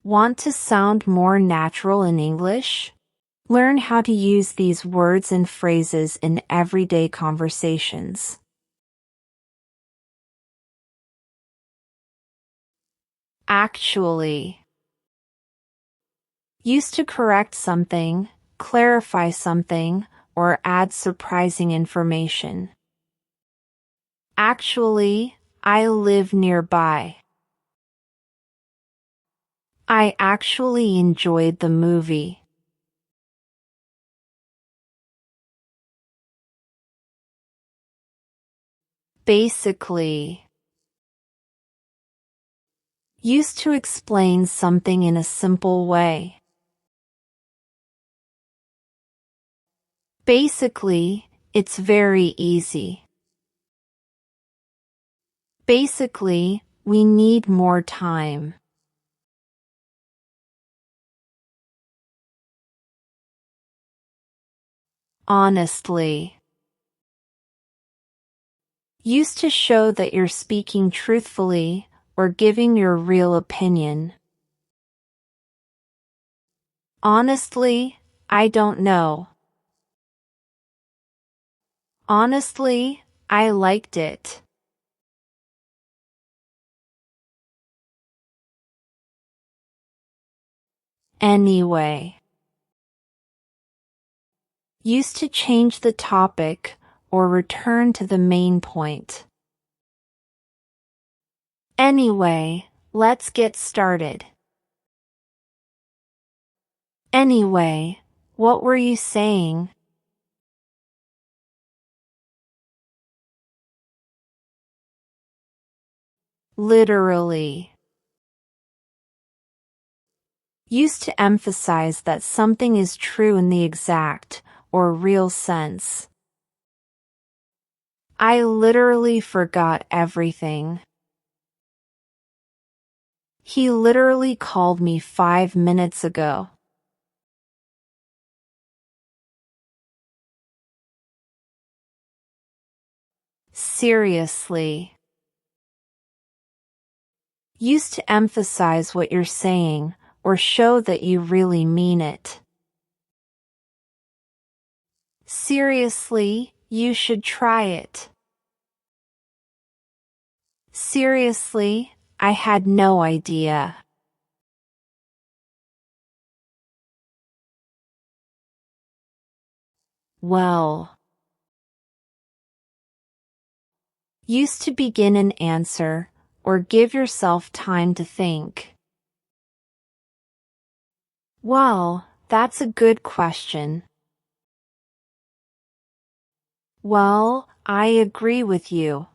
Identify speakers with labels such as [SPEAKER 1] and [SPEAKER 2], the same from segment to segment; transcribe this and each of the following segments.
[SPEAKER 1] Want to sound more natural in English? Learn how to use these words and phrases in everyday conversations. Actually. Used to correct something, clarify something, or add surprising information. Actually, I live nearby. I actually enjoyed the movie. Basically. Used to explain something in a simple way. Basically, it's very easy. Basically, we need more time. Honestly. Used to show that you're speaking truthfully or giving your real opinion. Honestly, I don't know. Honestly, I liked it. Anyway. Used to change the topic or return to the main point. Anyway, let's get started. Anyway, what were you saying? Literally. Used to emphasize that something is true in the exact or real sense. I literally forgot everything. He literally called me 5 minutes ago. Seriously. Used to emphasize what you're saying or show that you really mean it. Seriously, you should try it. Seriously, I had no idea. Well. Used to begin an answer or give yourself time to think. Well, that's a good question. Well, I agree with you.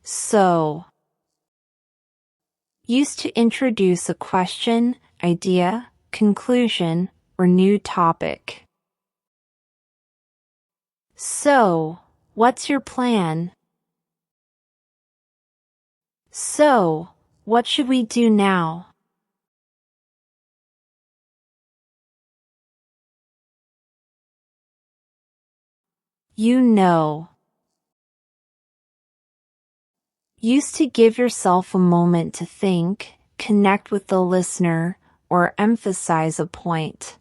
[SPEAKER 1] So. Used to introduce a question, idea, conclusion, or new topic. So, what's your plan? So, what should we do now? You know. Used to give yourself a moment to think, connect with the listener, or emphasize a point.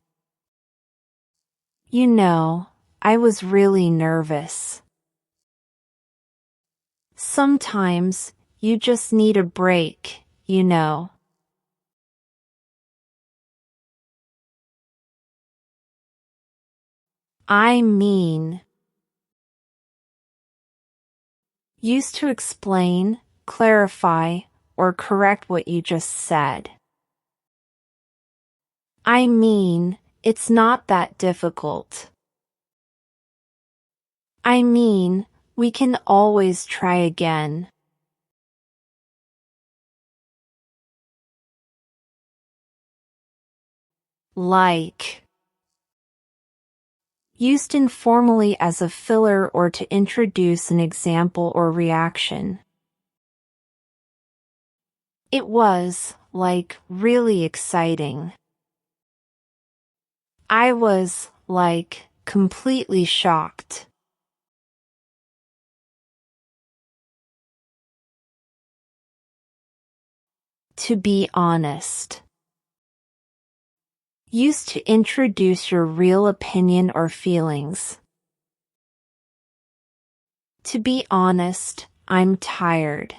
[SPEAKER 1] You know, I was really nervous. Sometimes, you just need a break, you know. I mean. Used to explain, clarify, or correct what you just said. I mean, it's not that difficult. I mean, we can always try again. Like. Used informally as a filler or to introduce an example or reaction. It was, like, really exciting. I was, like, completely shocked. To be honest. Used to introduce your real opinion or feelings. To be honest, I'm tired.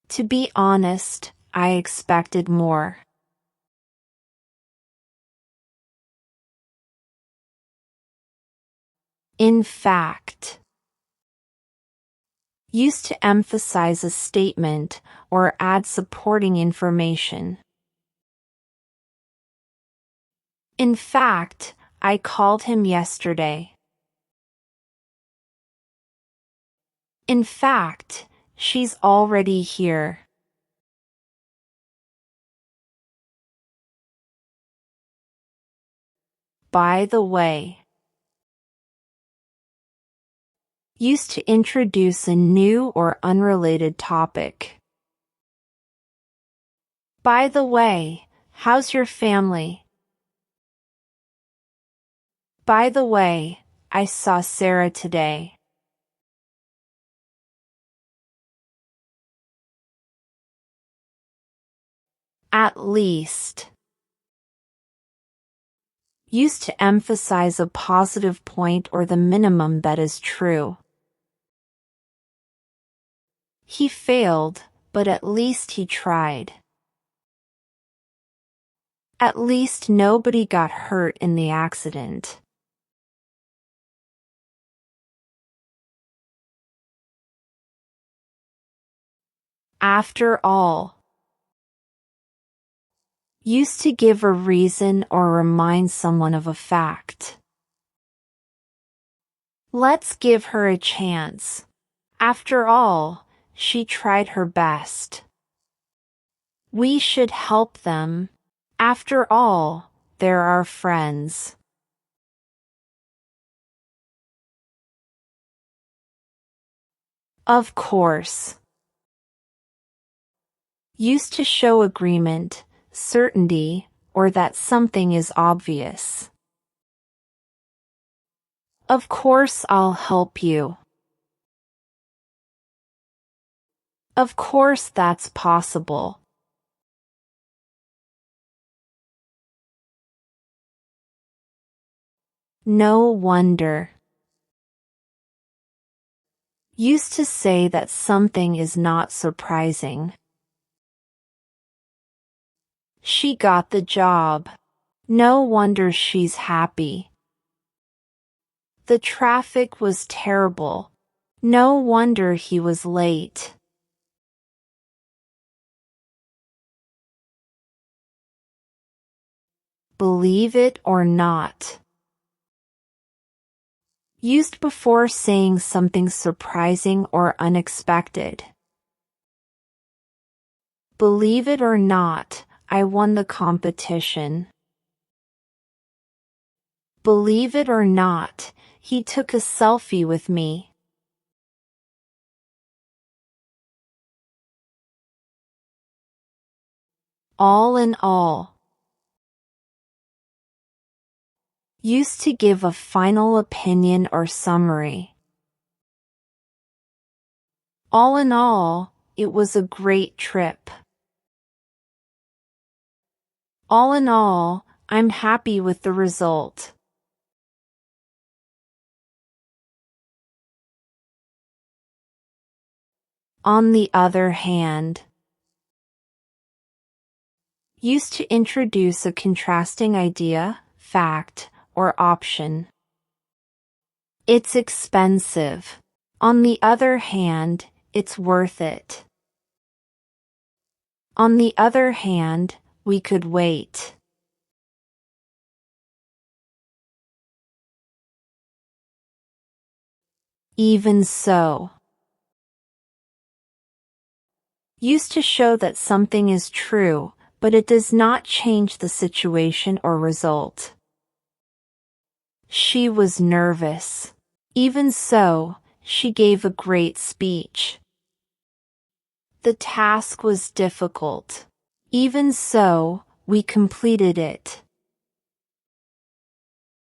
[SPEAKER 1] To be honest, I expected more. In fact. Used to emphasize a statement or add supporting information. In fact, I called him yesterday. In fact, she's already here. By the way. Used to introduce a new or unrelated topic. By the way, how's your family? By the way, I saw Sarah today. At least. Used to emphasize a positive point or the minimum that is true. He failed, but at least he tried. At least nobody got hurt in the accident. After all. Used to give a reason or remind someone of a fact. Let's give her a chance. After all, she tried her best. We should help them. After all, they're our friends. Of course. Used to show agreement, certainty, or that something is obvious. Of course I'll help you. Of course that's possible. No wonder. Used to say that something is not surprising. She got the job. No wonder she's happy. The traffic was terrible. No wonder he was late. Believe it or not. Used before saying something surprising or unexpected. Believe it or not, I won the competition. Believe it or not, he took a selfie with me. All in all. Used to give a final opinion or summary. All in all, it was a great trip. All in all, I'm happy with the result. On the other hand. Used to introduce a contrasting idea, fact, or option. It's expensive. On the other hand, it's worth it. On the other hand, we could wait. Even so. Used to show that something is true, but it does not change the situation or result. She was nervous. Even so, she gave a great speech. The task was difficult. Even so, we completed it.